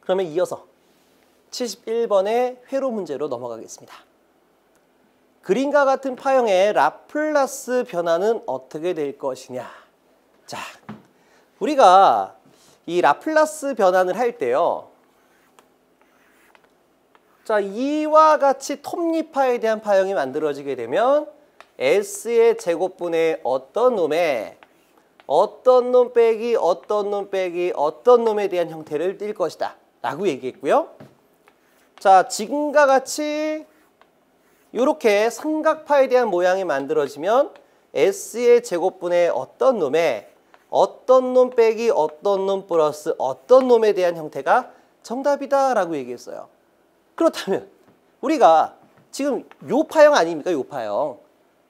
그러면 이어서 71번의 회로 문제로 넘어가겠습니다. 그림과 같은 파형의 라플라스 변화는 어떻게 될 것이냐. 자, 우리가 이 라플라스 변환을 할 때요. 자, 이와 같이 톱니파에 대한 파형이 만들어지게 되면 S의 제곱분의 어떤 놈에 어떤 놈 빼기 어떤 놈 빼기 어떤 놈에 대한 형태를 띌 것이다 라고 얘기했고요. 자, 지금과 같이 이렇게 삼각파에 대한 모양이 만들어지면 S의 제곱분의 어떤 놈에 어떤 놈 빼기 어떤 놈 플러스 어떤 놈에 대한 형태가 정답이다 라고 얘기했어요. 그렇다면 우리가 지금 요 파형 아닙니까? 요 파형.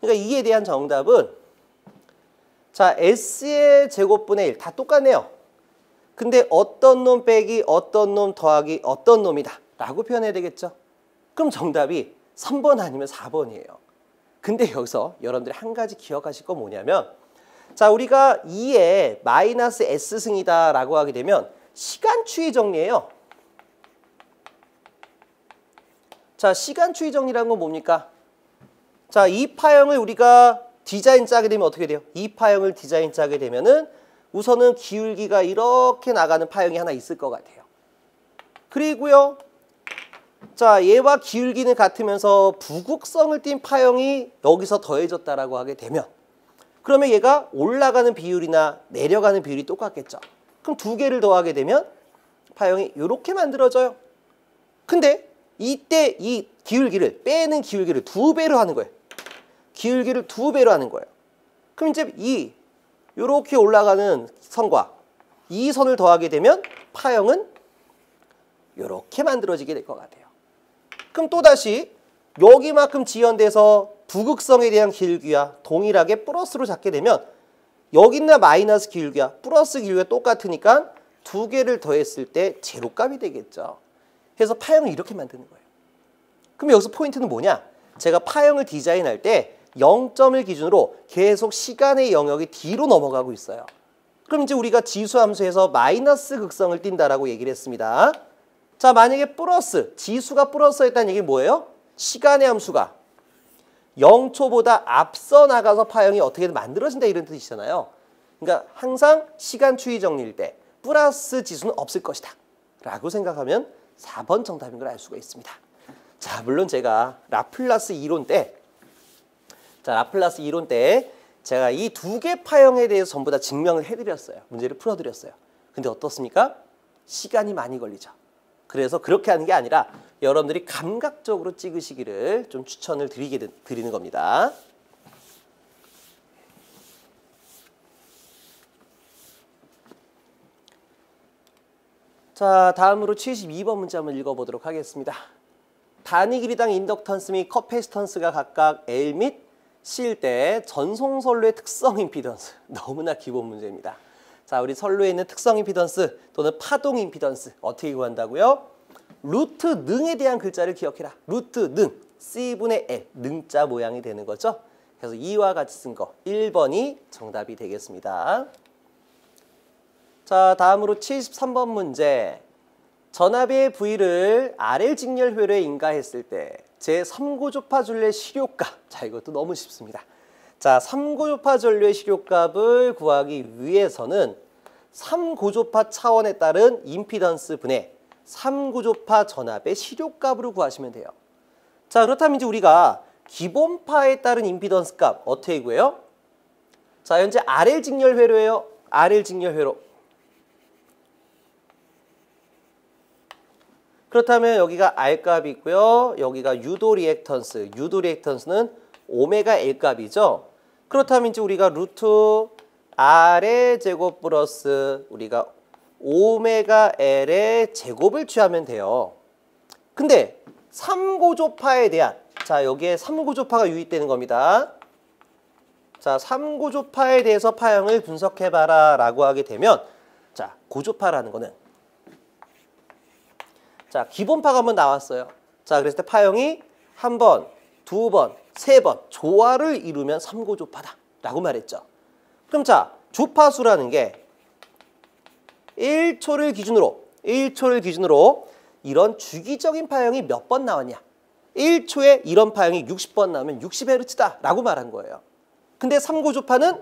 그러니까 이에 대한 정답은 자, S의 제곱분의 1 다 똑같네요. 근데 어떤 놈 빼기 어떤 놈 더하기 어떤 놈이다 라고 표현해야 되겠죠. 그럼 정답이 3번 아니면 4번이에요. 근데 여기서 여러분들이 한 가지 기억하실 거 뭐냐면 자, 우리가 2에 마이너스 S승이다 라고 하게 되면 시간추이 정리예요. 자, 시간추이 정리라는 건 뭡니까? 자, 이 파형을 우리가 디자인 짜게 되면 어떻게 돼요? 이 파형을 디자인 짜게 되면은 우선은 기울기가 이렇게 나가는 파형이 하나 있을 것 같아요. 그리고요. 자, 얘와 기울기는 같으면서 부극성을 띤 파형이 여기서 더해졌다라고 하게 되면 그러면 얘가 올라가는 비율이나 내려가는 비율이 똑같겠죠. 그럼 두 개를 더하게 되면 파형이 이렇게 만들어져요. 근데 이때 이 기울기를 빼는 기울기를 2배로 하는 거예요. 기울기를 2배로 하는 거예요. 그럼 이제 이렇게 올라가는 선과 이 선을 더하게 되면 파형은 이렇게 만들어지게 될 것 같아요. 그럼 또다시 여기만큼 지연돼서 부극성에 대한 기울기와 동일하게 플러스로 잡게 되면 여기 있는 마이너스 기울기와 플러스 기울기가 똑같으니까 두 개를 더했을 때 제로값이 되겠죠. 그래서 파형을 이렇게 만드는 거예요. 그럼 여기서 포인트는 뭐냐? 제가 파형을 디자인할 때 0점을 기준으로 계속 시간의 영역이 뒤로 넘어가고 있어요. 그럼 이제 우리가 지수함수에서 마이너스 극성을 띈다라고 얘기를 했습니다. 자, 만약에 플러스, 지수가 플러스였다는 얘기는 뭐예요? 시간의 함수가 0초보다 앞서 나가서 파형이 어떻게든 만들어진다 이런 뜻이잖아요. 그러니까 항상 시간 추이 정리일 때 플러스 지수는 없을 것이다 라고 생각하면 4번 정답인 걸 알 수가 있습니다. 자, 물론 제가 라플라스 이론 때 제가 이 두 개 파형에 대해서 전부 다 증명을 해드렸어요. 문제를 풀어드렸어요. 근데 어떻습니까? 시간이 많이 걸리죠. 그래서 그렇게 하는 게 아니라 여러분들이 감각적으로 찍으시기를 좀 추천을 드리는 겁니다. 자, 다음으로 72번 문제 한번 읽어보도록 하겠습니다. 단위 길이당 인덕턴스 및 커패시턴스가 각각 L 및 C일 때 전송 선로의 특성 임피던스. 너무나 기본 문제입니다. 자, 우리 선로에 있는 특성 임피던스 또는 파동 임피던스 어떻게 구한다고요? 루트 능에 대한 글자를 기억해라. 루트 능, C분의 L, 능자 모양이 되는 거죠. 그래서 이와 같이 쓴 거 1번이 정답이 되겠습니다. 자, 다음으로 73번 문제. 전압의 V를 RL 직렬회로에 인가했을 때 제3고조파 전류의 실효값. 자, 이것도 너무 쉽습니다. 자, 3고조파 전류의 실효값을 구하기 위해서는 3고조파 차원에 따른 임피던스 분의 3고조파 전압의 실효값으로 구하시면 돼요. 자, 그렇다면 이제 우리가 기본파에 따른 임피던스 값 어떻게 구해요? 자, 현재 RL 직렬회로예요. RL 직렬회로. 그렇다면 여기가 R 값이 있고요. 여기가 유도 리액턴스. 유도 리액턴스는 오메가 L 값이죠. 그렇다면 이제 우리가 루트 R의 제곱 플러스 우리가 오메가 L의 제곱을 취하면 돼요. 근데 3고조파에 대한 자, 여기에 3고조파가 유입되는 겁니다. 자, 3고조파에 대해서 파형을 분석해봐라 라고 하게 되면 자, 고조파라는 거는 자, 기본파가 한번 나왔어요. 자, 그랬을 때 파형이 한 번, 두 번, 세 번 조화를 이루면 3고조파다 라고 말했죠. 그럼 자, 주파수라는 게 1초를 기준으로 1초를 기준으로 이런 주기적인 파형이 몇 번 나왔냐. 1초에 이런 파형이 60번 나오면 60Hz다 라고 말한 거예요. 근데 3구조파는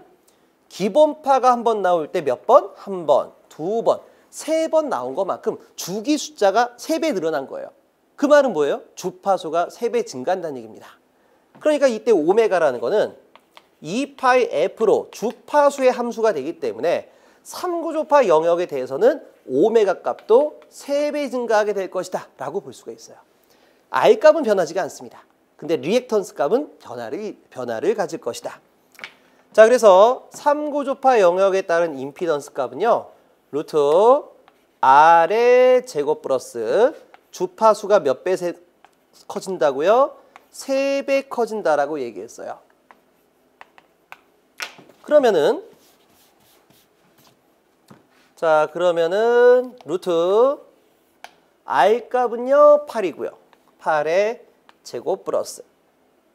기본파가 한 번 나올 때 몇 번? 한 번, 두 번, 세 번 나온 것만큼 주기 숫자가 3배 늘어난 거예요. 그 말은 뭐예요? 주파수가 3배 증가한다는 얘기입니다. 그러니까 이때 오메가라는 거는 2파이 F로 주파수의 함수가 되기 때문에 3구조파 영역에 대해서는 오메가 값도 3배 증가하게 될 것이다 라고 볼 수가 있어요. R 값은 변하지가 않습니다. 근데 리액턴스 값은 변화를 가질 것이다. 자, 그래서 3구조파 영역에 따른 임피던스 값은요. 루트 R의 제곱 플러스 주파수가 몇 배 커진다고요? 3배 커진다라고 얘기했어요. 그러면은 루트 R 값은요 8이고요. 8의 제곱 플러스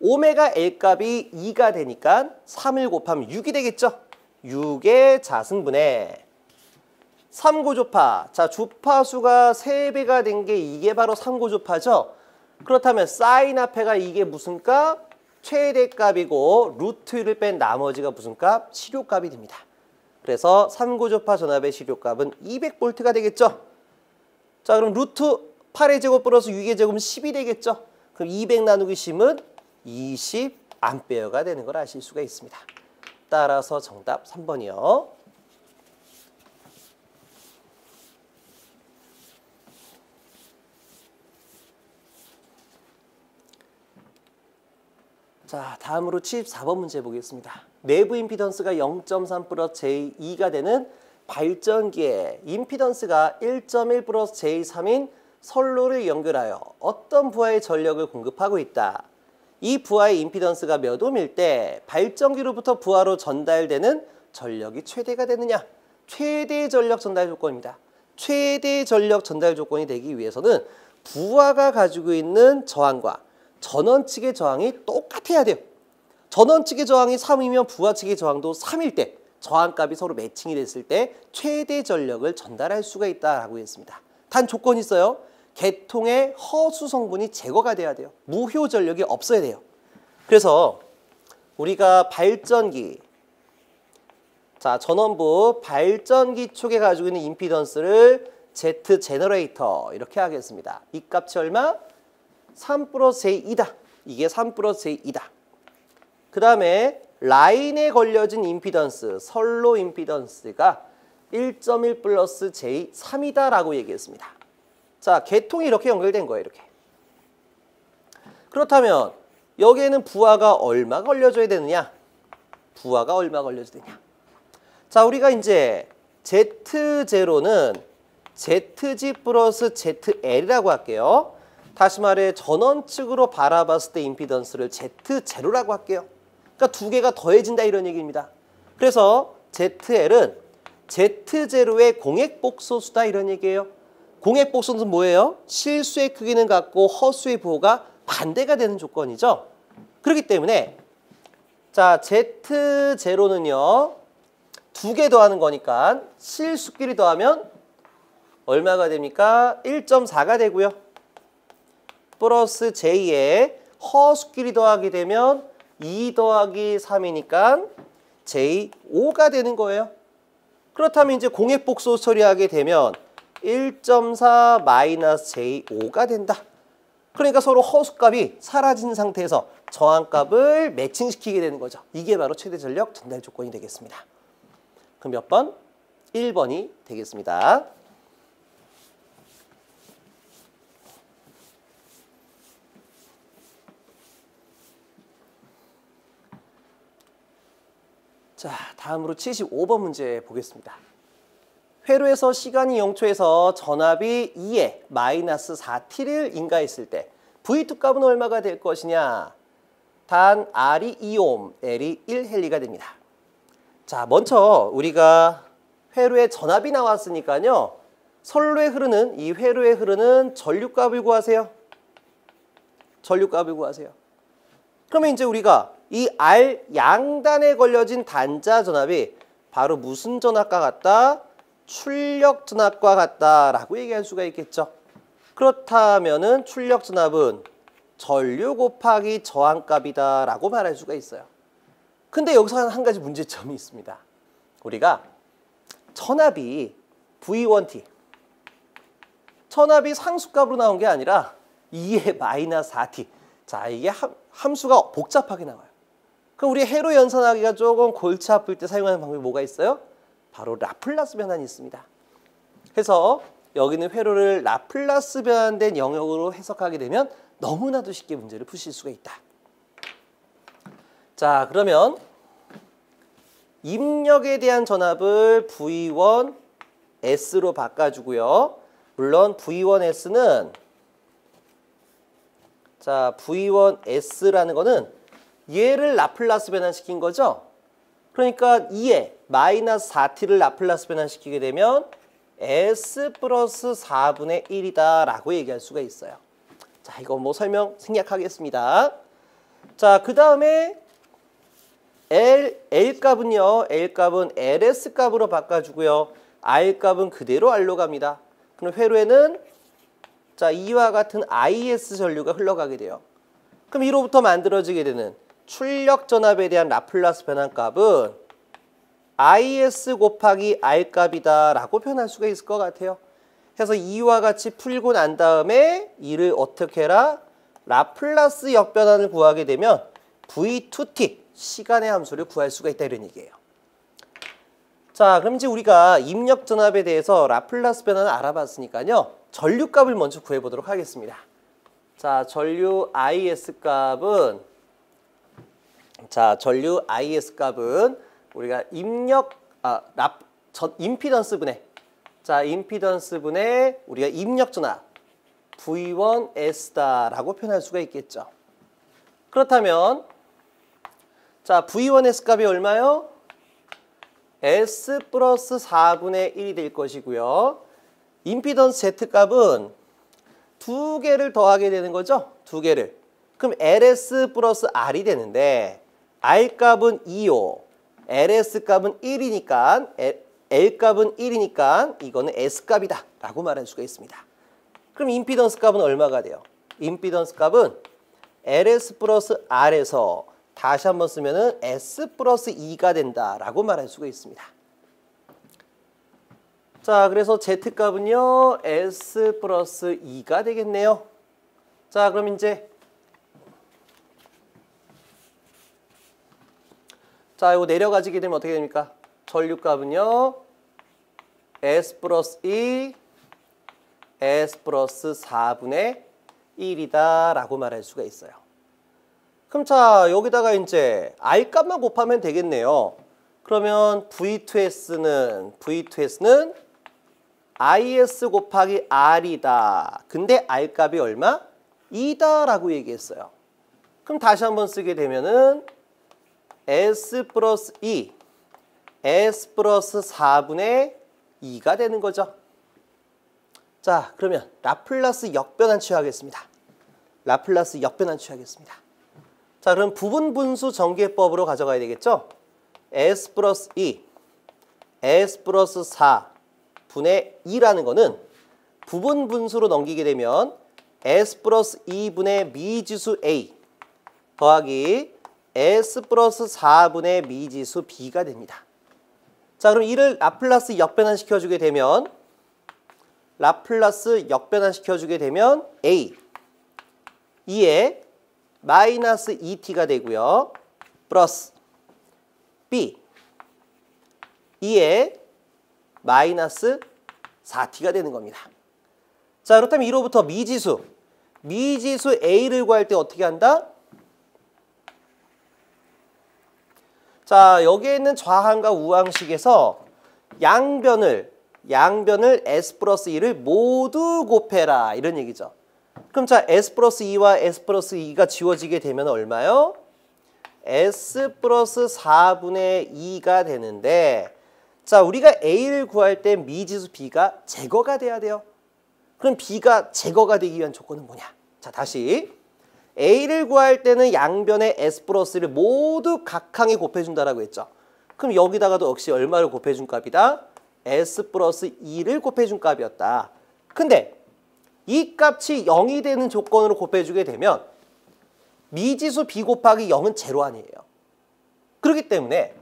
오메가 L 값이 2가 되니까 3을 곱하면 6이 되겠죠. 6의 자승분의 3구조파. 자, 주파수가 3배가 된 게 이게 바로 3구조파죠. 그렇다면 사인 앞에가 이게 무슨 값? 최대값이고 루트를 뺀 나머지가 무슨 값? 실효값이 됩니다. 그래서 3구조파 전압의 실효값은 200V가 되겠죠. 자, 그럼 루트 8의 제곱 플러스 6의 제곱은 10이 되겠죠. 그럼 200 나누기 10은 20A가 되는 걸 아실 수가 있습니다. 따라서 정답 3번이요. 자, 다음으로 74번 문제 보겠습니다. 내부 임피던스가 0.3 플러스 J2가 되는 발전기에 임피던스가 1.1 플러스 J3인 선로를 연결하여 어떤 부하의 전력을 공급하고 있다. 이 부하의 임피던스가 몇 옴일 때 발전기로부터 부하로 전달되는 전력이 최대가 되느냐. 최대 전력 전달 조건입니다. 최대 전력 전달 조건이 되기 위해서는 부하가 가지고 있는 저항과 전원 측의 저항이 똑같아야 돼요. 전원 측의 저항이 3이면 부하 측의 저항도 3일 때 저항값이 서로 매칭이 됐을 때 최대 전력을 전달할 수가 있다라고 했습니다. 단 조건이 있어요. 계통의 허수 성분이 제거가 돼야 돼요. 무효 전력이 없어야 돼요. 그래서 우리가 발전기, 자, 전원부 발전기 쪽에 가지고 있는 임피던스를 Z 제너레이터 이렇게 하겠습니다. 이 값이 얼마? 3 플러스 J2다. 이게 3 플러스 J2다. 그 다음에 라인에 걸려진 임피던스, 선로 임피던스가 1.1 플러스 J3이다 라고 얘기했습니다. 자, 계통이 이렇게 연결된 거예요. 이렇게. 그렇다면 여기에는 부하가 얼마 걸려줘야 되느냐? 부하가 얼마 걸려줘야 되냐? 자, 우리가 이제 Z0는 ZG 플러스 ZL이라고 할게요. 다시 말해 전원 측으로 바라봤을 때 임피던스를 Z0라고 할게요. 그러니까 두 개가 더해진다 이런 얘기입니다. 그래서 ZL은 Z0의 공액복소수다 이런 얘기예요. 공액복소는 뭐예요? 실수의 크기는 같고 허수의 부호가 반대가 되는 조건이죠. 그렇기 때문에 자, Z0는요. 두 개 더하는 거니까 실수끼리 더하면 얼마가 됩니까? 1.4가 되고요. 플러스 J에 허수끼리 더하게 되면 2 더하기 3이니까 J5가 되는 거예요. 그렇다면 이제 공액복소 처리하게 되면 1.4 마이너스 J5가 된다. 그러니까 서로 허수값이 사라진 상태에서 저항값을 매칭시키게 되는 거죠. 이게 바로 최대 전력 전달 조건이 되겠습니다. 그럼 몇 번? 1번이 되겠습니다. 자, 다음으로 75번 문제 보겠습니다. 회로에서 시간이 0초에서 전압이 2에 마이너스 4T를 인가했을 때 V2 값은 얼마가 될 것이냐? 단 R이 2옴, L이 1헬리가 됩니다. 자, 먼저 우리가 회로에 전압이 나왔으니까요. 선로에 흐르는 이 회로에 흐르는 전류값을 구하세요. 전류값을 구하세요. 그러면 이제 우리가 이 R 양단에 걸려진 단자 전압이 바로 무슨 전압과 같다? 출력 전압과 같다라고 얘기할 수가 있겠죠. 그렇다면은 출력 전압은 전류 곱하기 저항값이다라고 말할 수가 있어요. 근데 여기서 한 가지 문제점이 있습니다. 우리가 전압이 V1T, 전압이 상수값으로 나온 게 아니라 2의 마이너스 4T. 자, 이게 함수가 복잡하게 나와요. 그럼 우리 회로 연산하기가 조금 골치 아플 때 사용하는 방법이 뭐가 있어요? 바로 라플라스 변환이 있습니다. 그래서 여기는 회로를 라플라스 변환된 영역으로 해석하게 되면 너무나도 쉽게 문제를 푸실 수가 있다. 자, 그러면 입력에 대한 전압을 V1S로 바꿔주고요. 물론 V1S는 자, V1S라는 거는 얘를 라플라스 변환시킨 거죠. 그러니까 2에 마이너스 4T를 라플라스 변환시키게 되면 S 플러스 4분의 1이다 라고 얘기할 수가 있어요. 자, 이거 뭐 설명 생략하겠습니다. 자, 그 다음에 L 값은요. L 값은 LS 값으로 바꿔주고요. R 값은 그대로 R로 갑니다. 그럼 회로에는 자, 이와 같은 IS 전류가 흘러가게 돼요. 그럼 이로부터 만들어지게 되는 출력 전압에 대한 라플라스 변환값은 IS 곱하기 R 값이다 라고 표현할 수가 있을 것 같아요. 그래서 이와 같이 풀고 난 다음에 이를 어떻게 해라? 라플라스 역변환을 구하게 되면 V2T, 시간의 함수를 구할 수가 있다 이런 얘기예요. 자, 그럼 이제 우리가 입력 전압에 대해서 라플라스 변환을 알아봤으니까요. 전류값을 먼저 구해보도록 하겠습니다. 자, 전류 IS 값은 우리가 임피던스 분의 임피던스 분의 우리가 입력 전압 V1S다라고 표현할 수가 있겠죠. 그렇다면 자, V1S 값이 얼마요? S 플러스 4분의 1이 될 것이고요. 임피던스 Z 값은 두 개를 더하게 되는 거죠. 두 개를. 그럼 LS 플러스 R이 되는데 R 값은 2요. LS 값은 1이니까 L 값은 1이니까 이거는 S 값이다 라고 말할 수가 있습니다. 그럼 임피던스 값은 얼마가 돼요? 임피던스 값은 LS 플러스 R에서 다시 한번 쓰면은 S 플러스 2가 된다라고 말할 수가 있습니다. 자, 그래서 Z값은요, S 플러스 2가 되겠네요. 자, 그럼 이제 자, 이거 내려가지게 되면 어떻게 됩니까? 전류값은요, S 플러스 2, S 플러스 4분의 1이다 라고 말할 수가 있어요. 그럼 자, 여기다가 이제 R 값만 곱하면 되겠네요. 그러면 V2S는 IS 곱하기 R이다. 근데 R 값이 얼마? 2다 라고 얘기했어요. 그럼 다시 한번 쓰게 되면은 S 플러스 2, S 플러스 4분의 2가 되는 거죠. 자, 그러면 라플라스 역변환 취하겠습니다. 라플라스 역변환 취하겠습니다. 자, 그럼 부분 분수 전개법으로 가져가야 되겠죠? S 플러스 2, S 플러스 4분의 2라는 거는 부분 분수로 넘기게 되면 S 플러스 2분의 미지수 A 더하기 S 플러스 4분의 미지수 B가 됩니다. 자, 그럼 이를 라플라스 역변환 시켜주게 되면 A 2에 마이너스 2T가 되고요. 플러스 B 2에 마이너스 4T가 되는 겁니다. 자, 그렇다면 이로부터 미지수 A를 구할 때 어떻게 한다? 자, 여기에 있는 좌항과 우항식에서 양변을 S 플러스 2를 모두 곱해라 이런 얘기죠. 그럼 자, S 플러스 2와 S 플러스 2가 지워지게 되면 얼마요? S 플러스 4분의 2가 되는데 자, 우리가 A를 구할 때 미지수 B가 제거가 돼야 돼요. 그럼 B가 제거가 되기 위한 조건은 뭐냐? 자, 다시 A를 구할 때는 양변에 S 플러스를 모두 각항에 곱해준다라고 했죠. 그럼 여기다가도 역시 얼마를 곱해준 값이다? S 플러스 2를 곱해준 값이었다. 근데 이 값이 0이 되는 조건으로 곱해주게 되면 미지수 b 곱하기 0은 제로 아니에요. 그렇기 때문에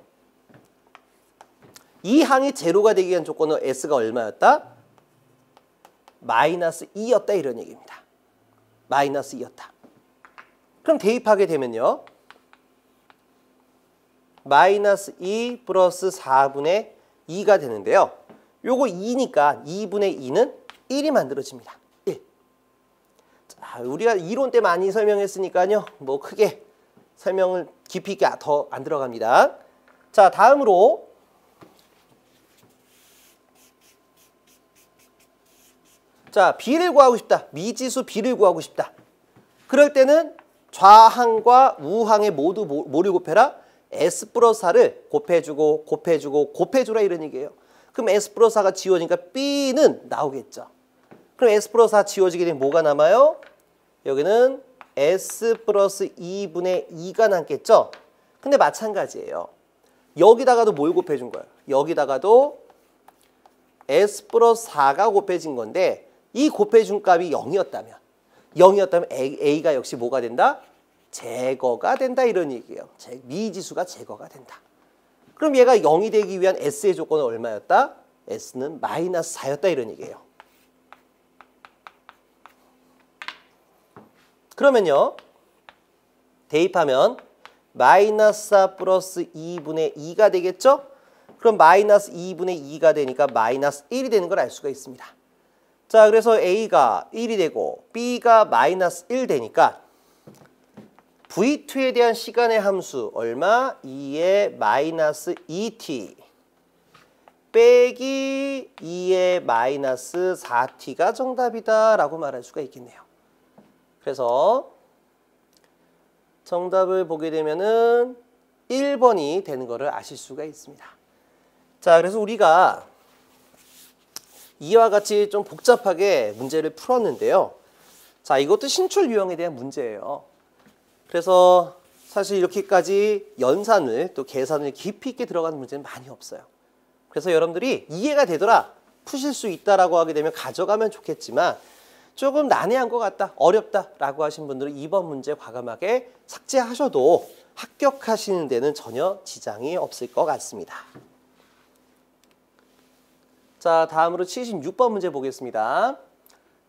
이 항이 제로가 되기 위한 조건은 S가 얼마였다? 마이너스 2였다 이런 얘기입니다. 마이너스 2였다. 그럼 대입하게 되면요. 마이너스 2 플러스 4분의 2가 되는데요. 요거 2니까 2분의 2는 1이 만들어집니다. 1. 자, 우리가 이론 때 많이 설명했으니까요. 뭐 크게 설명을 깊이 있게 더 안 들어갑니다. 자, 다음으로 자, b를 구하고 싶다. 미지수 b를 구하고 싶다. 그럴 때는 좌항과 우항에 모두 뭐를 곱해라? S 플러스 4를 곱해주고 곱해주고 곱해주라 이런 얘기예요. 그럼 S 플러스 4가 지워지니까 B는 나오겠죠. 그럼 S 플러스 4 지워지게 되면 뭐가 남아요? 여기는 S 플러스 2분의 2가 남겠죠. 근데 마찬가지예요. 여기다가도 뭘 곱해준 거예요? 여기다가도 S 플러스 4가 곱해진 건데 이 곱해준 값이 0이었다면 A가 역시 뭐가 된다? 제거가 된다 이런 얘기예요. 미지수가 제거가 된다. 그럼 얘가 0이 되기 위한 S의 조건은 얼마였다? S는 마이너스 4였다 이런 얘기예요. 그러면요. 대입하면 마이너스 4 플러스 2분의 2가 되겠죠? 그럼 마이너스 2분의 2가 되니까 마이너스 1이 되는 걸 알 수가 있습니다. 자, 그래서 A가 1이 되고 B가 마이너스 1 되니까 V2에 대한 시간의 함수 얼마? 2의 마이너스 2t 빼기 2의 마이너스 4t가 정답이다 라고 말할 수가 있겠네요. 그래서 정답을 보게 되면은 1번이 되는 것을 아실 수가 있습니다. 자, 그래서 우리가 이와 같이 좀 복잡하게 문제를 풀었는데요. 자, 이것도 신출 유형에 대한 문제예요. 그래서 사실 이렇게까지 연산을 또 계산을 깊이 있게 들어가는 문제는 많이 없어요. 그래서 여러분들이 이해가 되더라, 푸실 수 있다라고 하게 되면 가져가면 좋겠지만 조금 난해한 것 같다, 어렵다라고 하신 분들은 2번 문제 과감하게 삭제하셔도 합격하시는 데는 전혀 지장이 없을 것 같습니다. 자, 다음으로 76번 문제 보겠습니다.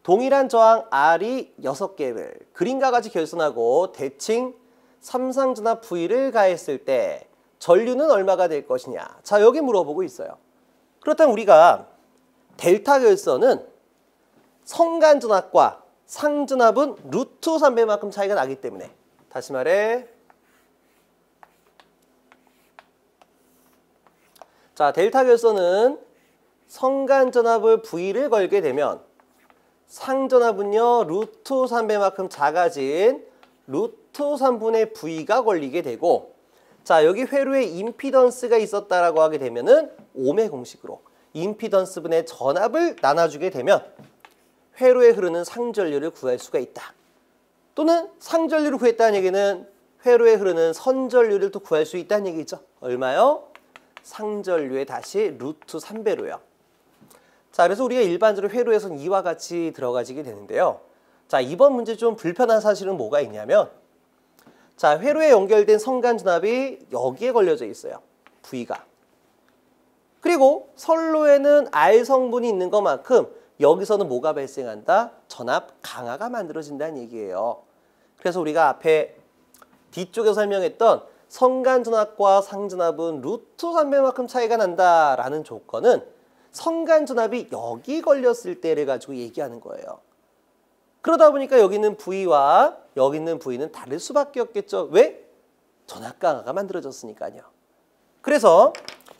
동일한 저항 R이 6개를 그림과 같이 결선하고 대칭 삼상전압 V를 가했을 때 전류는 얼마가 될 것이냐. 자, 여기 물어보고 있어요. 그렇다면 우리가 델타 결선은 성간전압과 상전압은 루트 3배만큼 차이가 나기 때문에 다시 말해 자, 델타 결선은 성간전압을 V를 걸게 되면 상전압은요 루트 3배만큼 작아진 루트 3분의 V가 걸리게 되고 자, 여기 회로에 임피던스가 있었다라고 하게 되면은 옴의 공식으로 임피던스분의 전압을 나눠주게 되면 회로에 흐르는 상전류를 구할 수가 있다. 또는 상전류를 구했다는 얘기는 회로에 흐르는 선전류를 또 구할 수 있다는 얘기죠. 얼마요? 상전류의 다시 루트 3배로요. 자, 그래서 우리가 일반적으로 회로에서는 이와 같이 들어가지게 되는데요. 자, 이번 문제 좀 불편한 사실은 뭐가 있냐면 자, 회로에 연결된 성간전압이 여기에 걸려져 있어요. V가. 그리고 선로에는 R 성분이 있는 것만큼 여기서는 뭐가 발생한다? 전압 강화가 만들어진다는 얘기예요. 그래서 우리가 앞에 뒤쪽에 설명했던 성간전압과 상전압은 루트 3배만큼 차이가 난다라는 조건은 성간전압이 여기 걸렸을 때를 가지고 얘기하는 거예요. 그러다 보니까 여기 있는 V와 여기 있는 V는 다를 수밖에 없겠죠. 왜? 전압 강화가 만들어졌으니까요. 그래서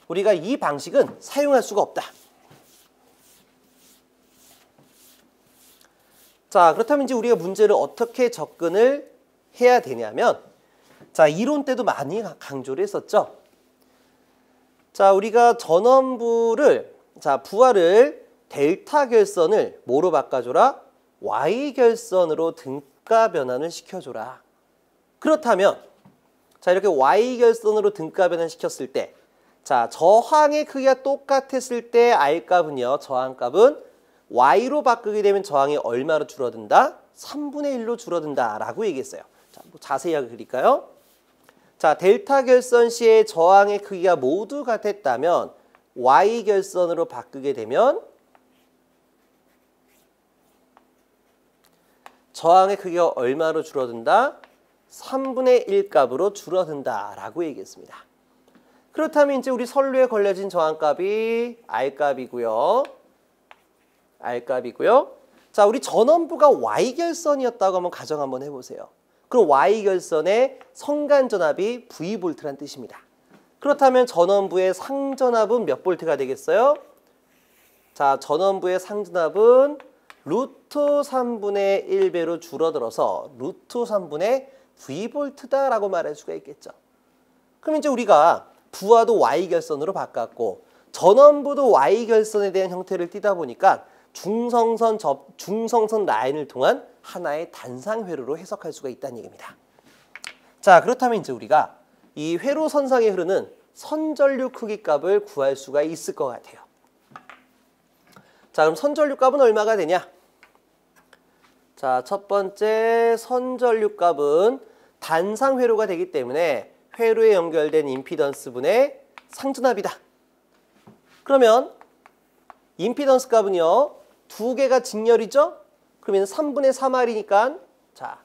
우리가 이 방식은 사용할 수가 없다. 자, 그렇다면 이제 우리가 문제를 어떻게 접근을 해야 되냐면 자, 이론 때도 많이 강조를 했었죠. 자, 우리가 전원부를 자, 부하를 델타 결선을 뭐로 바꿔줘라? Y 결선으로 등가 변환을 시켜줘라. 그렇다면 자, 이렇게 Y 결선으로 등가 변환 시켰을 때 자, 저항의 크기가 똑같았을 때 R값은요. 저항값은 Y로 바꾸게 되면 저항이 얼마로 줄어든다? 3분의 1로 줄어든다 라고 얘기했어요. 자, 뭐 자세히 그릴까요? 자, 델타 결선 시의 저항의 크기가 모두 같았다면 Y 결선으로 바꾸게 되면 저항의 크기가 얼마로 줄어든다? 3분의 1 값으로 줄어든다 라고 얘기했습니다. 그렇다면 이제 우리 선로에 걸려진 저항값이 R값이고요. R값이고요. 자, 우리 전원부가 Y결선이었다고 한번 가정 한번 해보세요. 그럼 Y결선의 성간전압이 V볼트란 뜻입니다. 그렇다면 전원부의 상전압은 몇 볼트가 되겠어요? 자, 전원부의 상전압은 루트 3분의 1배로 줄어들어서 루트 3분의 V볼트다라고 말할 수가 있겠죠. 그럼 이제 우리가 부하도 Y결선으로 바꿨고 전원부도 Y결선에 대한 형태를 띠다 보니까 중성선 라인을 통한 하나의 단상 회로로 해석할 수가 있다는 얘기입니다. 자, 그렇다면 이제 우리가 이 회로 선상에 흐르는 선전류 크기 값을 구할 수가 있을 것 같아요. 자, 그럼 선전류 값은 얼마가 되냐? 자, 첫 번째 선전류 값은 단상 회로가 되기 때문에 회로에 연결된 임피던스 분의 상전압이다. 그러면 임피던스 값은요. 두 개가 직렬이죠? 그러면 3분의 3R이니까 자,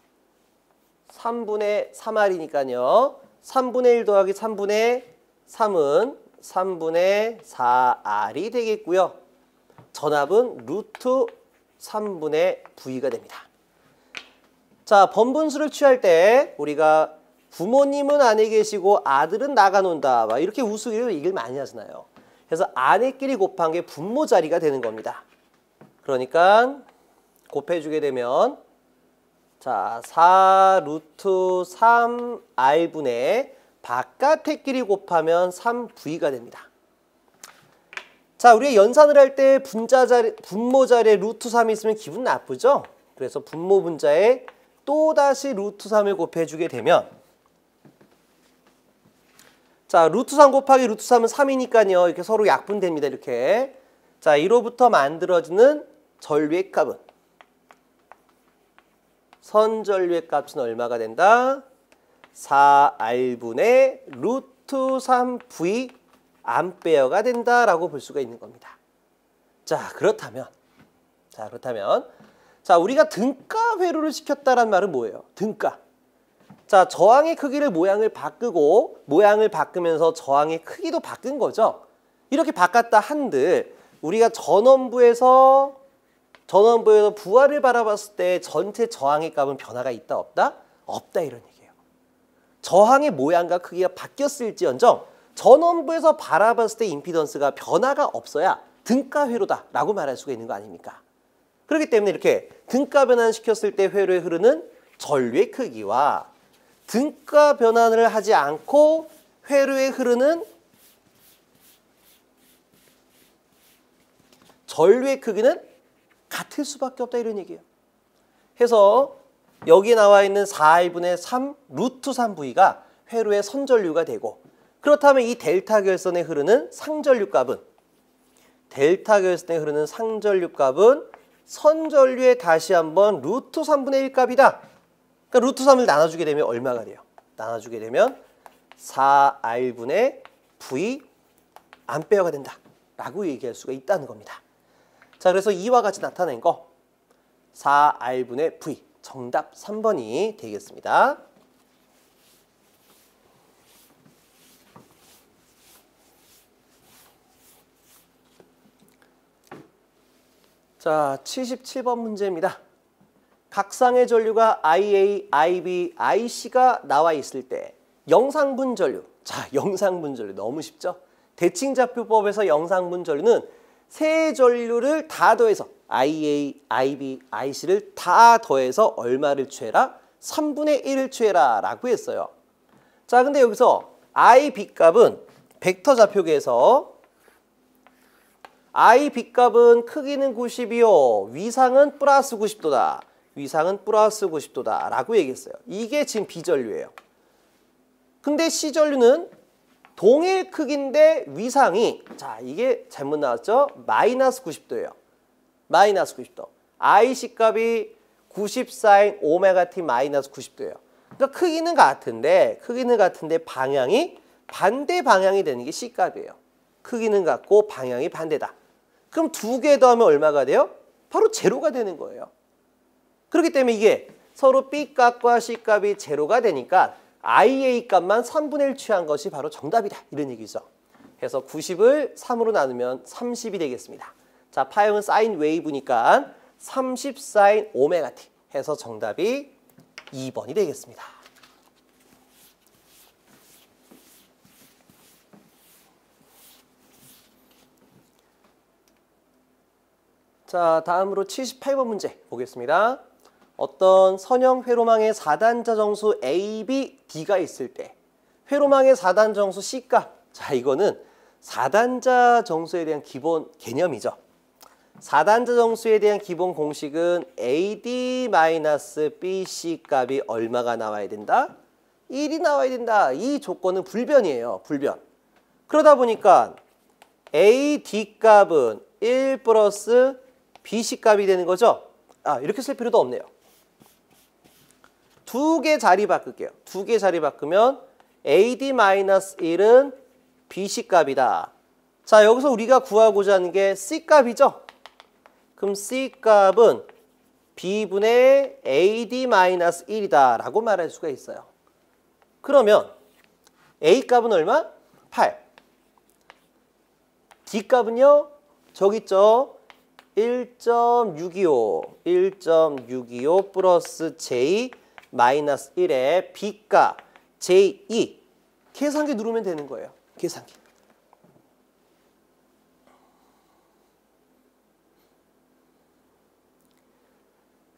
3분의 3R이니까요. 3분의 1 더하기 3분의 3은 3분의 4R이 되겠고요. 전압은 루트 3분의 V가 됩니다. 자, 번분수를 취할 때 우리가 부모님은 안에 계시고 아들은 나가 논다. 막 이렇게 우스갯소리로 얘기를 많이 하잖아요. 그래서 아내끼리 곱한 게 분모 자리가 되는 겁니다. 그러니까 곱해주게 되면 자, 4 루트 3R분의 바깥에끼리 곱하면 3V가 됩니다. 자, 우리가 연산을 할 때 분모 자리에 루트 3이 있으면 기분 나쁘죠? 그래서 분모 분자에 또다시 루트 3을 곱해주게 되면 자, 루트 3 곱하기 루트 3은 3이니까요. 이렇게 서로 약분됩니다. 이렇게. 자, 이로부터 만들어지는 전류의 값은 선전류의 값은 얼마가 된다? 4R분의 루트 3V 암페어가 된다라고 볼 수가 있는 겁니다. 자, 그렇다면 우리가 등가 회로를 시켰다란 말은 뭐예요? 등가. 자, 저항의 크기를 모양을 바꾸면서 저항의 크기도 바꾼 거죠. 이렇게 바꿨다 한들 우리가 전원부에서 부하를 바라봤을 때 전체 저항의 값은 변화가 있다 없다? 없다 이런 얘기예요. 저항의 모양과 크기가 바뀌었을지언정 전원부에서 바라봤을 때 임피던스가 변화가 없어야 등가 회로다라고 말할 수가 있는 거 아닙니까? 그렇기 때문에 이렇게 등가 변환 시켰을 때 회로에 흐르는 전류의 크기와 등가 변환을 하지 않고 회로에 흐르는 전류의 크기는 같을 수밖에 없다 이런 얘기예요. 해서 여기 나와 있는 4R분의 3 루트 3V가 회로의 선전류가 되고 그렇다면 이 델타 결선에 흐르는 상전류 값은 선전류의 다시 한번 루트 3분의 1 값이다. 그러니까 루트 3을 나눠주게 되면 얼마가 돼요? 나눠주게 되면 4R분의 V 암페어가 된다 라고 얘기할 수가 있다는 겁니다. 자, 그래서 이와 같이 나타낸 거 4R분의 V 정답 3번이 되겠습니다. 자, 77번 문제입니다. 각상의 전류가 IA, IB, IC가 나와 있을 때 영상분 전류. 자, 영상분 전류 너무 쉽죠? 대칭좌표법에서 영상분 전류는 세 전류를 다 더해서 IA, IB, IC를 다 더해서 얼마를 취해라? 3분의 1을 취해라 라고 했어요. 자, 근데 여기서 IB 값은 벡터 좌표계에서 IB 값은 크기는 90이요. 위상은 플러스 90도다. 위상은 플러스 90도다 라고 얘기했어요. 이게 지금 B전류예요. 근데 C전류는 동일 크기인데 위상이 자 이게 잘못 나왔죠? 마이너스 90도예요. 마이너스 90도. IC 값이 90sin 오메가 t 마이너스 90도예요. 그러니까 크기는 같은데 방향이 반대 방향이 되는 게 C 값이에요. 크기는 같고 방향이 반대다. 그럼 두 개 더하면 얼마가 돼요? 바로 제로가 되는 거예요. 그렇기 때문에 이게 서로 B 값과 C 값이 제로가 되니까 IA 값만 3분의 1 취한 것이 바로 정답이다. 이런 얘기죠. 그래서 90을 3으로 나누면 30이 되겠습니다. 자, 파형은 사인 웨이브니까 30 사인 오메가 t 해서 정답이 2번이 되겠습니다. 자, 다음으로 78번 문제 보겠습니다. 어떤 선형 회로망의 4단자 정수 A, B, D가 있을 때 회로망의 4단 정수 C값. 자, 이거는 4단자 정수에 대한 기본 개념이죠. 4단자 정수에 대한 기본 공식은 AD-BC 값이 얼마가 나와야 된다? 1이 나와야 된다. 이 조건은 불변이에요. 불변. 그러다 보니까 AD 값은 1 플러스 BC 값이 되는 거죠. 아, 이렇게 쓸 필요도 없네요. 두 개 자리 바꿀게요. 두 개 자리 바꾸면 AD-1은 BC 값이다. 자, 여기서 우리가 구하고자 하는 게 C 값이죠. 그럼 C 값은 B분의 AD-1이다 라고 말할 수가 있어요. 그러면 A 값은 얼마? 8. D 값은요? 저기 있죠. 1.625 1.625 플러스 J 마이너스 1의 B값 J2 계산기 누르면 되는 거예요. 계산기.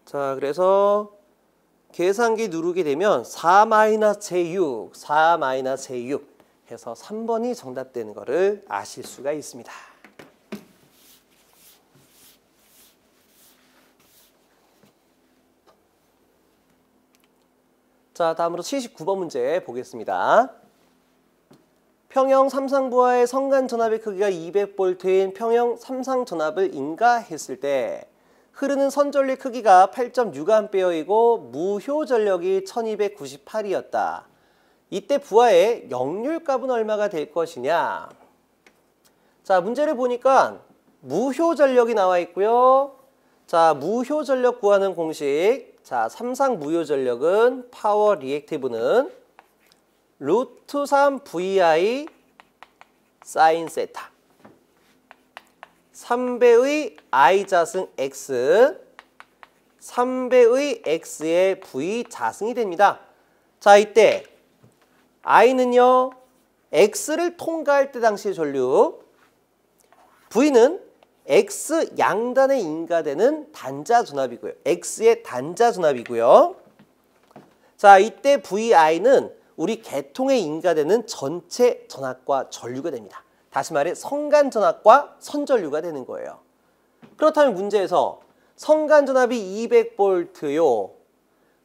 자, 그래서 계산기 누르게 되면 4-j6 4-j6 해서 3번이 정답되는 거를 아실 수가 있습니다. 자, 다음으로 79번 문제 보겠습니다. 평형 삼상부하의 성간전압의 크기가 200V인 평형 삼상전압을 인가했을 때 흐르는 선전류의 크기가 8.6A이고 무효전력이 1298이었다. 이때 부하의 역률값은 얼마가 될 것이냐? 자, 문제를 보니까 무효전력이 나와 있고요. 자, 무효전력 구하는 공식. 자, 삼상 무효전력은 파워 리액티브는 루트 3 VI 사인 세타 3배의 I 자승 X 3배의 X의 V 자승이 됩니다. 자, 이때 I는요 X를 통과할 때 당시의 전류, V는 X 양단에 인가되는 단자 전압이고요. X의 단자 전압이고요. 자, 이때 VI는 우리 계통에 인가되는 전체 전압과 전류가 됩니다. 다시 말해 성간 전압과 선전류가 되는 거예요. 그렇다면 문제에서 성간 전압이 200V요.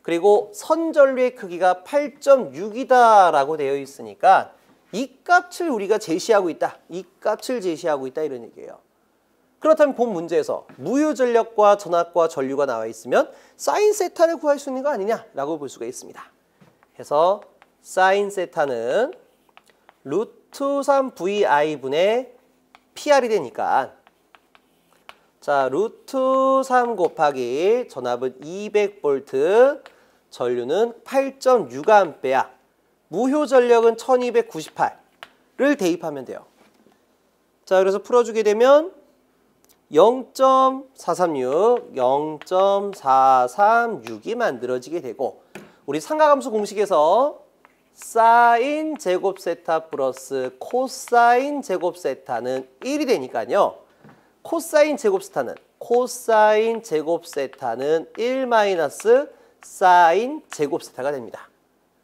그리고 선전류의 크기가 8.6이다라고 되어 있으니까 이 값을 우리가 제시하고 있다. 이 값을 제시하고 있다 이런 얘기예요. 그렇다면 본 문제에서 무효전력과 전압과 전류가 나와 있으면 사인 세타를 구할 수 있는 거 아니냐라고 볼 수가 있습니다. 그래서 사인 세타는 루트 3 VI분의 PR이 되니까 자, 루트 3 곱하기 전압은 200V, 전류는 8.6A, 무효전력은 1298를 대입하면 돼요. 자, 그래서 풀어주게 되면 0.436, 0.436이 만들어지게 되고 우리 상가함수 공식에서 사인 제곱 세타 플러스 코사인 제곱 세타는 1이 되니까요. 코사인 제곱 세타는 1 마이너스 사인 제곱 세타가 됩니다.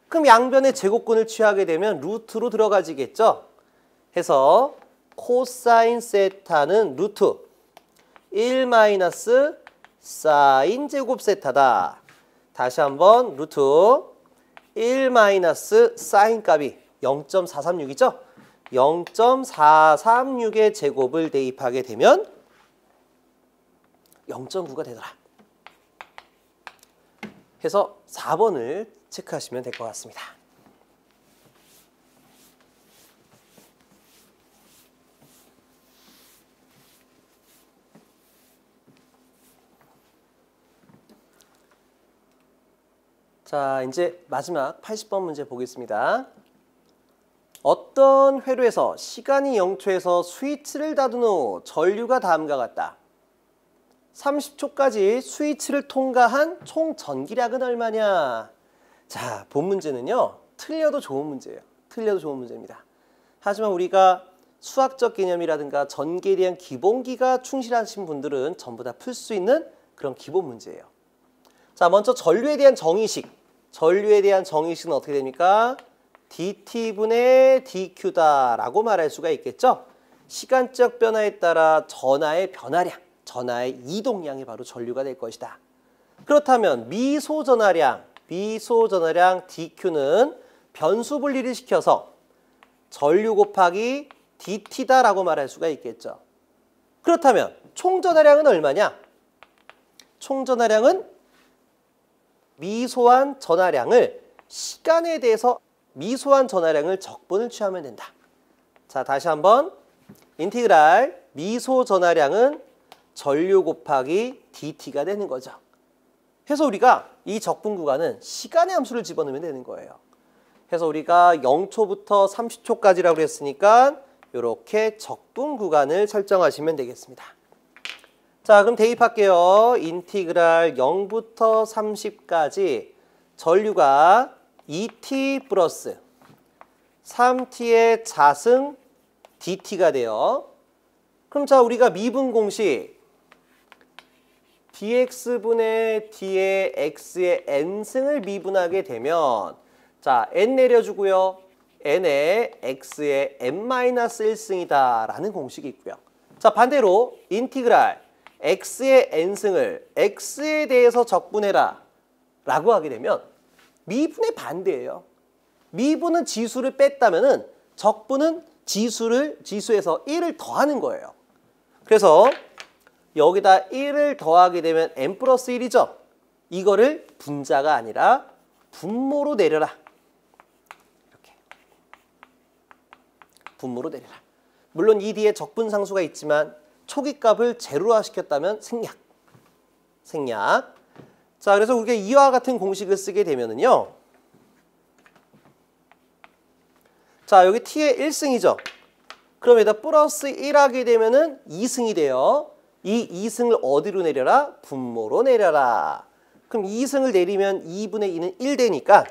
그럼 양변의 제곱근을 취하게 되면 루트로 들어가지겠죠. 해서 코사인 세타는 루트 1 마이너스 사인 제곱 세타다. 다시 한번 루트 1 마이너스 사인 값이 0.436이죠? 0.436의 제곱을 대입하게 되면 0.9가 되더라. 해서 4번을 체크하시면 될 것 같습니다. 자, 이제 마지막 80번 문제 보겠습니다. 어떤 회로에서 시간이 0초에서 스위치를 닫은 후 전류가 다음과 같다. 30초까지 스위치를 통과한 총 전기량은 얼마냐? 자, 본 문제는요. 틀려도 좋은 문제예요. 틀려도 좋은 문제입니다. 하지만 우리가 수학적 개념이라든가 전기에 대한 기본기가 충실하신 분들은 전부 다 풀 수 있는 그런 기본 문제예요. 자, 먼저 전류에 대한 정의식. 전류에 대한 정의식은 어떻게 됩니까? dt분의 dq다라고 말할 수가 있겠죠? 시간적 변화에 따라 전하의 변화량, 전하의 이동량이 바로 전류가 될 것이다. 그렇다면 미소 전하량 dq는 변수 분리를 시켜서 전류 곱하기 dt다라고 말할 수가 있겠죠. 그렇다면 총 전하량은 얼마냐? 총 전하량은 미소한 전하량을 시간에 대해서 미소한 전하량을 적분을 취하면 된다. 자, 다시 한번 인티그랄 미소 전하량은 전류 곱하기 dt가 되는 거죠. 그래서 우리가 이 적분 구간은 시간의 함수를 집어넣으면 되는 거예요. 그래서 우리가 0초부터 30초까지라고 했으니까 이렇게 적분 구간을 설정하시면 되겠습니다. 자, 그럼 대입할게요. 인티그랄 0부터 30까지 전류가 2t 플러스 3t의 자승 dt가 돼요. 그럼 자, 우리가 미분 공식 dx분의 d의 x의 n승을 미분하게 되면 자, n 내려주고요. n의 x의 n-1승이다 라는 공식이 있고요. 자, 반대로 인티그랄 x의 n승을 x에 대해서 적분해라 라고 하게 되면 미분의 반대예요. 미분은 지수를 뺐다면은 적분은 지수에서 1을 더하는 거예요. 그래서 여기다 1을 더하게 되면 n 플러스 1이죠. 이거를 분자가 아니라 분모로 내려라. 이렇게 분모로 내려라. 물론 이 뒤에 적분상수가 있지만 초기값을 제로화 시켰다면 생략. 자, 그래서 우리가 이와 같은 공식을 쓰게 되면은요. 자, 여기 t의 1승이죠. 그럼 여기다 플러스 1 하게 되면은 2승이 돼요. 이 2승을 어디로 내려라? 분모로 내려라. 그럼 2승을 내리면 2분의 2는 1 되니까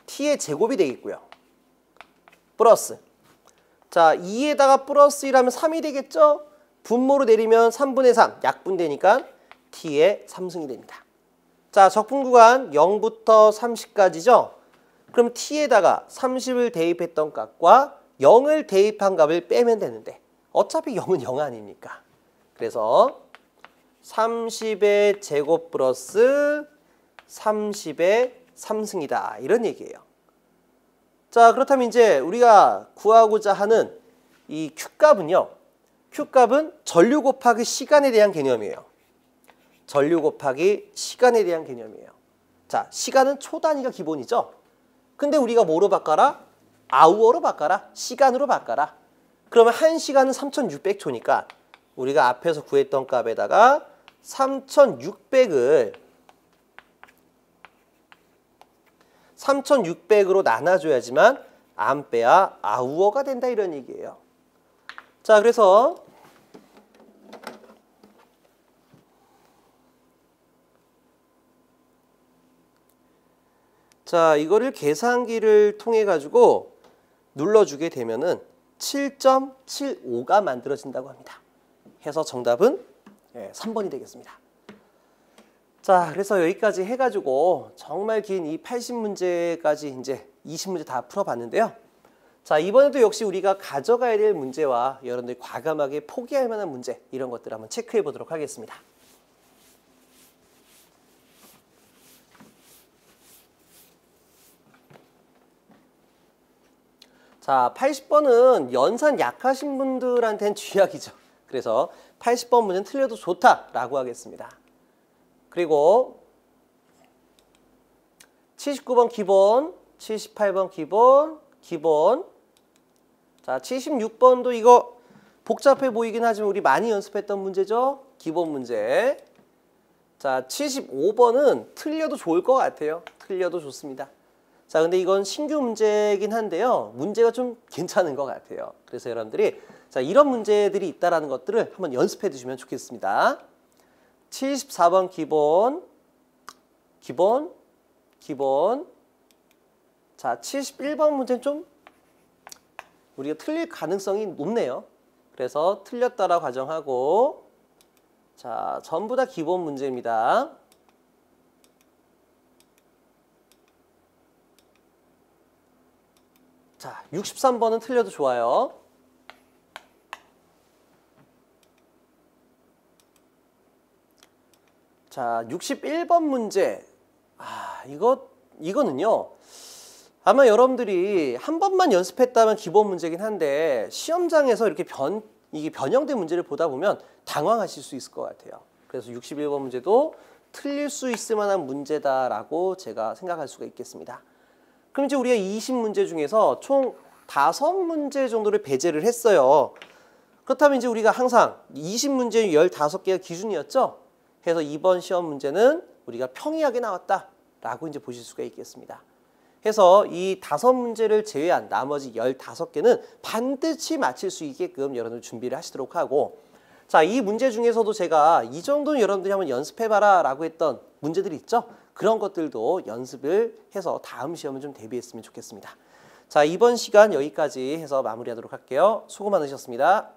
t의 제곱이 되겠고요. 플러스. 자, 2에다가 플러스 1 하면 3이 되겠죠? 분모로 내리면 3분의 3, 약분되니까 t의 3승이 됩니다. 자, 적분 구간 0부터 30까지죠? 그럼 t에다가 30을 대입했던 값과 0을 대입한 값을 빼면 되는데 어차피 0은 0 아닙니까? 그래서 30의 제곱 플러스 30의 3승이다. 이런 얘기예요. 자, 그렇다면 이제 우리가 구하고자 하는 이 Q값은요. Q값은 전류 곱하기 시간에 대한 개념이에요. 전류 곱하기 시간에 대한 개념이에요. 자, 시간은 초 단위가 기본이죠. 근데 우리가 뭐로 바꿔라? 아우어로 바꿔라. 시간으로 바꿔라. 그러면 1시간은 3600초니까 우리가 앞에서 구했던 값에다가 3600으로 나눠줘야지만 암페어 아우어가 된다 이런 얘기예요. 자, 그래서 자, 이거를 계산기를 통해 가지고 눌러주게 되면은 7.75가 만들어진다고 합니다. 해서 정답은 3번이 되겠습니다. 자, 그래서 여기까지 해가지고 정말 긴 이 80문제까지 이제 20문제 다 풀어봤는데요. 자, 이번에도 역시 우리가 가져가야 될 문제와 여러분들이 과감하게 포기할 만한 문제 이런 것들을 한번 체크해 보도록 하겠습니다. 자, 80번은 연산 약하신 분들한테는 쥐약이죠. 그래서 80번 문제는 틀려도 좋다라고 하겠습니다. 그리고 79번 기본, 78번 기본. 자, 76번도 이거 복잡해 보이긴 하지만 우리 많이 연습했던 문제죠? 기본 문제. 자, 75번은 틀려도 좋을 것 같아요. 틀려도 좋습니다. 자, 근데 이건 신규 문제이긴 한데요. 문제가 좀 괜찮은 것 같아요. 그래서 여러분들이 자, 이런 문제들이 있다라는 것들을 한번 연습해 두시면 좋겠습니다. 74번 기본. 자, 71번 문제는 좀 우리가 틀릴 가능성이 높네요. 그래서 틀렸다라 가정하고 자, 전부 다 기본 문제입니다. 자, 63번은 틀려도 좋아요. 자, 61번 문제. 이거는요. 아마 여러분들이 한 번만 연습했다면 기본 문제긴 한데 시험장에서 이렇게 이게 변형된 문제를 보다 보면 당황하실 수 있을 것 같아요. 그래서 61번 문제도 틀릴 수 있을 만한 문제다라고 제가 생각할 수가 있겠습니다. 그럼 이제 우리가 20문제 중에서 총 5문제 정도를 배제를 했어요. 그렇다면 이제 우리가 항상 20문제 15개가 기준이었죠? 해서 이번 시험 문제는 우리가 평이하게 나왔다라고 이제 보실 수가 있겠습니다. 해서 이 5문제를 제외한 나머지 15개는 반드시 맞힐 수 있게끔 여러분들 준비를 하시도록 하고 자, 이 문제 중에서도 제가 이 정도는 여러분들이 한번 연습해봐라 라고 했던 문제들이 있죠? 그런 것들도 연습을 해서 다음 시험을 좀 대비했으면 좋겠습니다. 자, 이번 시간 여기까지 해서 마무리하도록 할게요. 수고 많으셨습니다.